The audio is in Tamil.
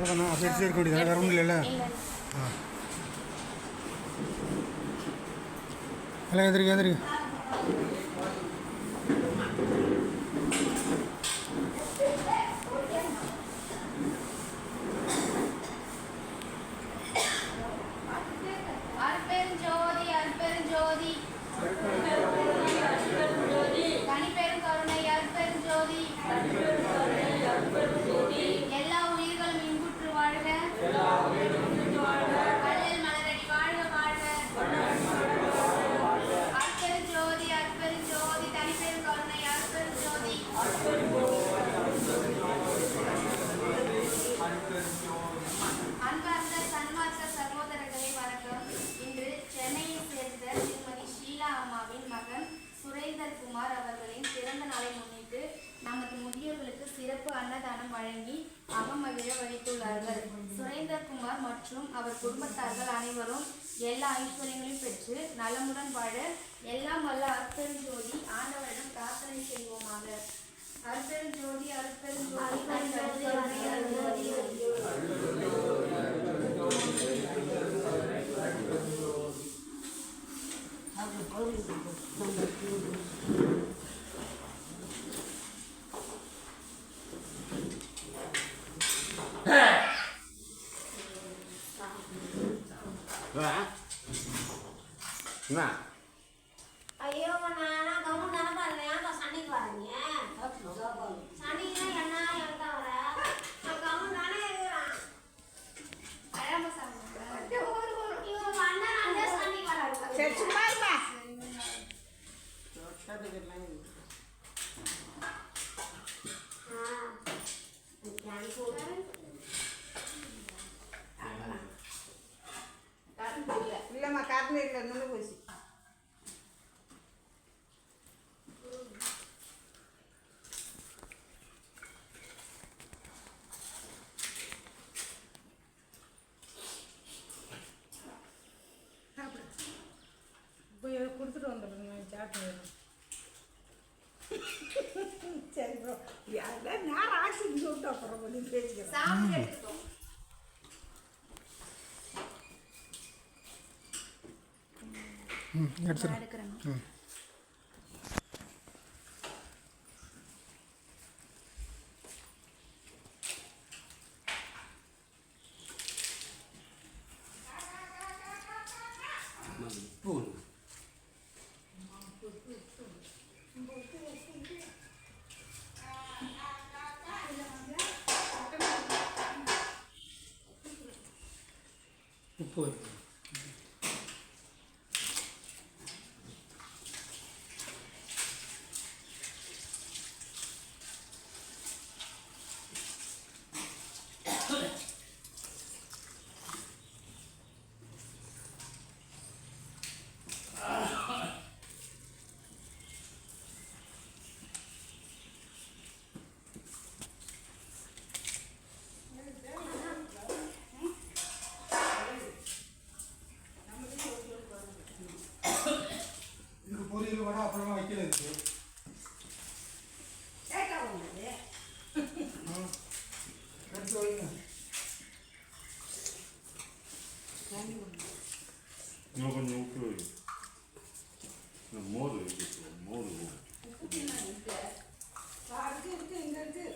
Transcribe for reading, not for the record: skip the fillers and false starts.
அவ்வளோதானா? அப்படி எடுத்து இருக்க வேண்டியது வேறு ஒன்றும் இல்லைல்ல? எல்லாம் எந்திரிக்க எந்திரிக்க. அன்பார்ந்த சன்மார்க்க சகோதரர்களே வணக்கம். இன்று சென்னையை சேர்ந்த திருமதி ஷீலா அம்மாவின் மகன் சுரேந்தர் குமார் அவர்களின் பிறந்த நாளை முன்னிட்டு நமது முதியோர்களுக்கு சிறப்பு அன்னதானம் வழங்கி அகமகிழ வைத்துள்ளார்கள். சுரேந்தர் குமார் மற்றும் அவர் குடும்பத்தார்கள் அனைவரும் எல்லா ஐஸ்வர்யங்களையும் பெற்று நலமுடன் வாழ எல்லாம் வல்ல அருட்பெருஞ்சோதி ஆண்டவரிடம் பிரார்த்தனை செய்வோமாக. அருட்பெருஞ்சோதி ஐயோ நானா கவுன் தானே பாருங்க. ஏன்ப்பா சண்டைக்கு வரீங்க? சண்டைக்கு என்ன எங்க வர? நான் கவுன் தானே இருக்கிறேன். இவங்க அண்ணன் அந்த சண்டைக்கு வராரு. சரி சும்மா இருப்பா. இல்லம்மா காட்டுல இல்லை நின்று போச்சு. போய் கொடுத்துட்டு வந்துடுங்க சாப்பிட்டு. சரி ப்ரோ யாரெல்லாம் நேரம் ஆச்சுன்னு சொல்லிட்டு அப்புறம் கொஞ்சம் பேசிக்கிறேன். எடுத்துறேன். உப்பு பொரியல் வடை அப்புறமா வைக்கல இருக்கு. எடுத்து வைங்க. இன்னும் கொஞ்சம் உப்பு வை. மோர் இருக்கு. மோர் இருக்கு இங்கே இருக்கு.